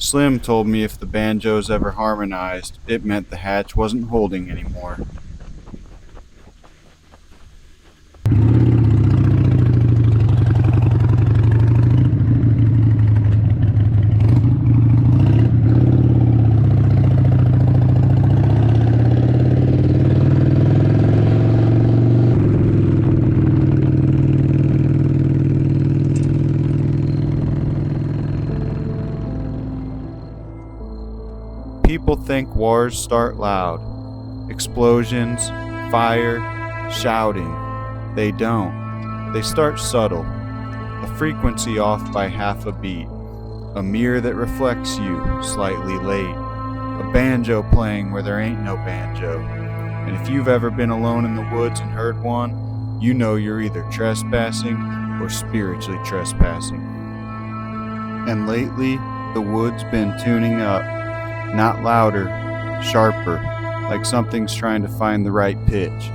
Slim told me if the banjos ever harmonized, it meant the hatch wasn't holding anymore. People think wars start loud. Explosions, fire, shouting. They don't. They start subtle. A frequency off by half a beat. A mirror that reflects you, slightly late. A banjo playing where there ain't no banjo. And if you've ever been alone in the woods and heard one, you know you're either trespassing or spiritually trespassing. And lately, the wood's been tuning up. Not louder, sharper, like something's trying to find the right pitch.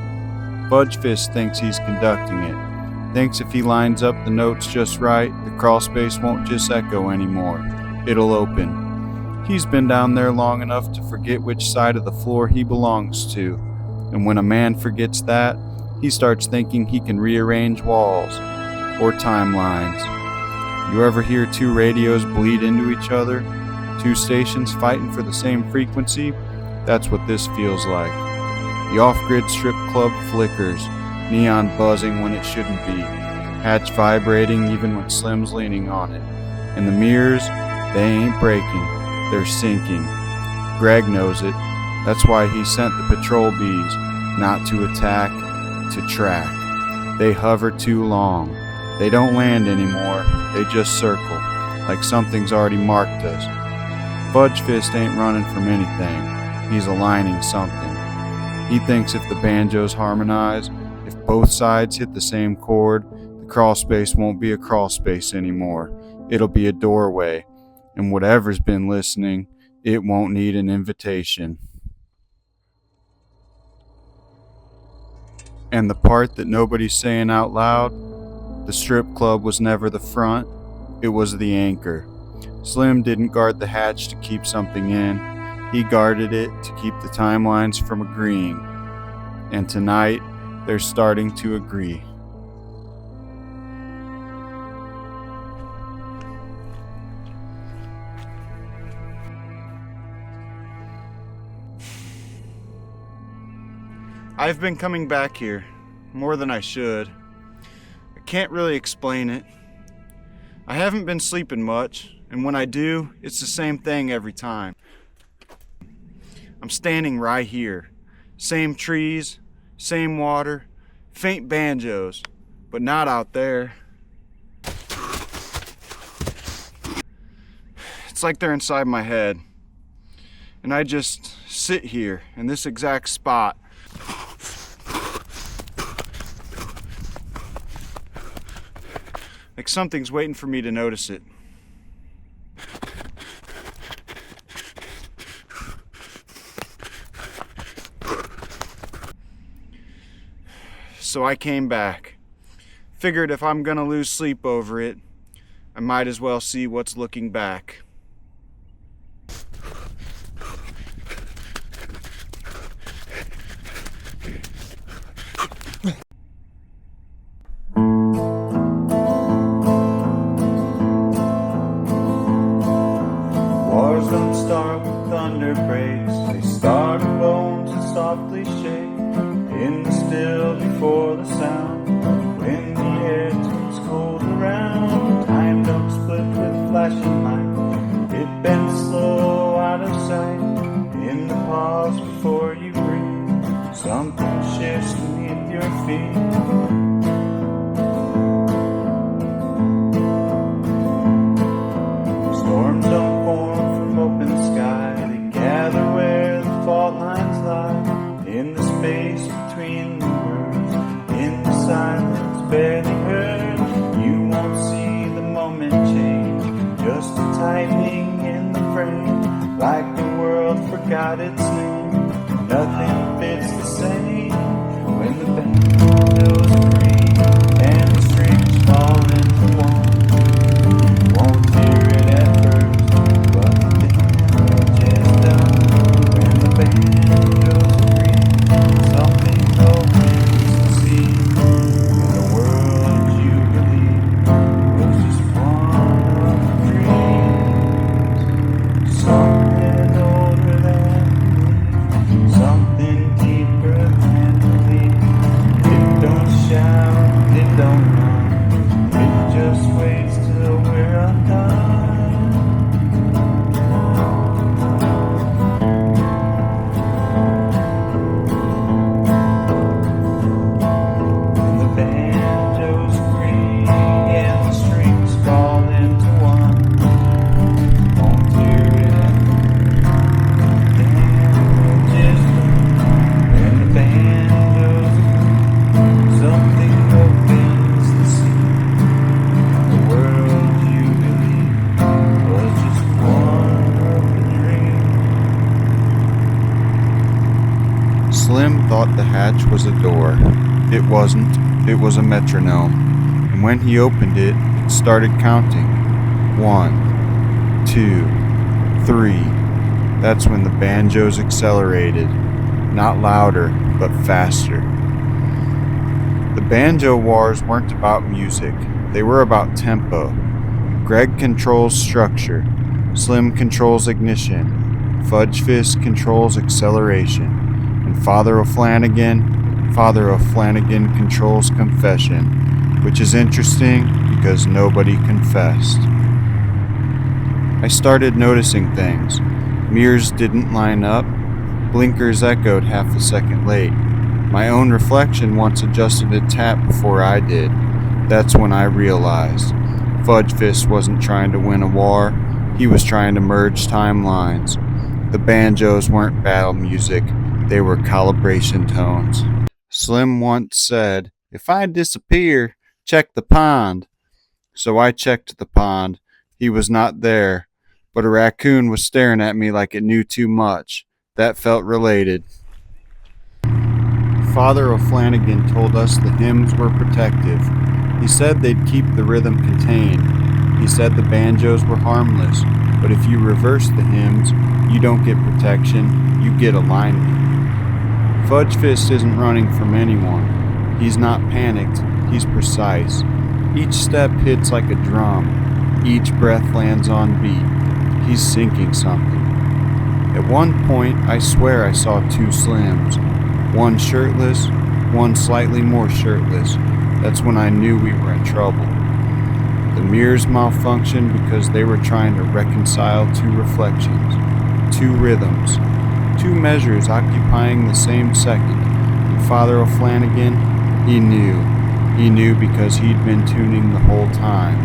Fudgefist thinks he's conducting it. Thinks if he lines up the notes just right, the crawl space won't just echo anymore. It'll open. He's been down there long enough to forget which side of the floor he belongs to. And when a man forgets that, he starts thinking he can rearrange walls or timelines. You ever hear two radios bleed into each other? Two stations fighting for the same frequency? That's what this feels like. The off-grid strip club flickers, neon buzzing when it shouldn't be, hatch vibrating even when Slim's leaning on it. And the mirrors, they ain't breaking, they're sinking. Greg knows it. That's why he sent the patrol bees, not to attack, to track. They hover too long. They don't land anymore, they just circle, like something's already marked us. Fudgefist ain't running from anything. He's aligning something. He thinks if the banjos harmonize, if both sides hit the same chord, the crawl space won't be a crawl space anymore. It'll be a doorway. And whatever's been listening, it won't need an invitation. And the part that nobody's saying out loud, the strip club was never the front, it was the anchor. Slim didn't guard the hatch to keep something in. He guarded it to keep the timelines from agreeing. And tonight, they're starting to agree. I've been coming back here, more than I should. I can't really explain it. I haven't been sleeping much. And when I do, it's the same thing every time. I'm standing right here. Same trees, same water, faint banjos, but not out there. It's like they're inside my head. And I just sit here in this exact spot. Like something's waiting for me to notice it. So I came back. Figured if I'm gonna lose sleep over it, I might as well see what's looking back. Wars don't start with thunder breaks. They start with bones that softly shake. In the still before the sound, when the air turns cold around, time don't split with flashing light. It bends slow out of sight. In the pause before you breathe, something shifts beneath your feet. Storms don't form from open sky. They gather where the fault lines lie. In the space between the words, in the silence barely heard, you won't see the moment change, just a tightening in the frame, like the world forgot its name. Nothing fits the same when the banjos agree and the strings fall into one. Won't hear it at first, but thought the hatch was a door. It wasn't. It was a metronome. And when he opened it, it started counting. 1, 2, 3. That's when the banjos accelerated. Not louder, but faster. The Banjo Wars weren't about music. They were about tempo. Greg controls structure. Slim controls ignition. Fudge Fist controls acceleration. And Father O'Flanagan controls confession, which is interesting because nobody confessed. I started noticing things. Mirrors didn't line up. Blinkers echoed half a second late. My own reflection once adjusted a tap before I did. That's when I realized. Fudge Fist wasn't trying to win a war. He was trying to merge timelines. The banjos weren't battle music. They were calibration tones. Slim once said, "If I disappear, check the pond." So I checked the pond. He was not there, but a raccoon was staring at me like it knew too much. That felt related. Father O'Flanagan told us the hymns were protective. He said they'd keep the rhythm contained. He said the banjos were harmless, but if you reverse the hymns, you don't get protection, you get alignment. Fudge Fist isn't running from anyone. He's not panicked, he's precise. Each step hits like a drum. Each breath lands on beat. He's sinking something. At one point, I swear I saw two Slims. One shirtless, one slightly more shirtless. That's when I knew we were in trouble. The mirrors malfunctioned because they were trying to reconcile two reflections, two rhythms, two measures occupying the same second. And Father O'Flanagan, he knew. He knew because he'd been tuning the whole time.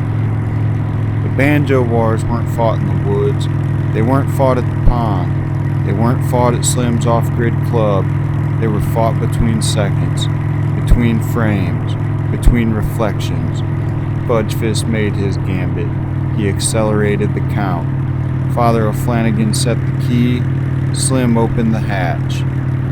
The Banjo Wars weren't fought in the woods. They weren't fought at the pond. They weren't fought at Slim's off-grid club. They were fought between seconds, between frames, between reflections. Fudge Fist made his gambit. He accelerated the count. Father O'Flanagan set the key. Slim opened the hatch.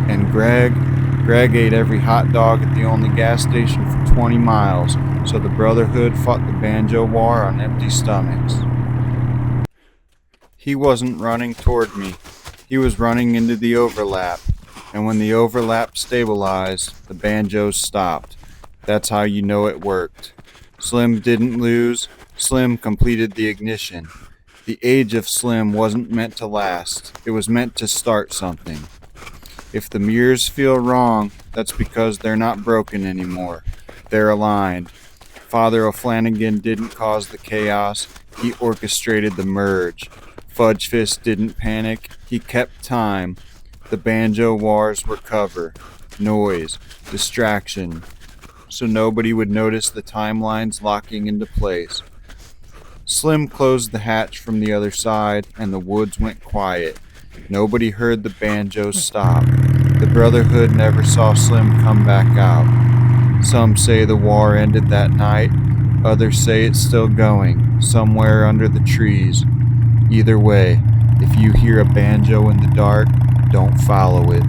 And Greg ate every hot dog at the only gas station for 20 miles, so the Brotherhood fought the Banjo War on empty stomachs. He wasn't running toward me. He was running into the overlap. And when the overlap stabilized, the banjos stopped. That's how you know it worked. Slim didn't lose. Slim completed the ignition. The age of Slim wasn't meant to last. It was meant to start something. If the mirrors feel wrong, that's because they're not broken anymore. They're aligned. Father O'Flanagan didn't cause the chaos. He orchestrated the merge. Fudge Fist didn't panic. He kept time. The Banjo Wars were cover, noise, distraction, so nobody would notice the timelines locking into place. Slim closed the hatch from the other side, and the woods went quiet. Nobody heard the banjos stop. The Brotherhood never saw Slim come back out. Some say the war ended that night. Others say it's still going, somewhere under the trees. Either way, if you hear a banjo in the dark, don't follow it.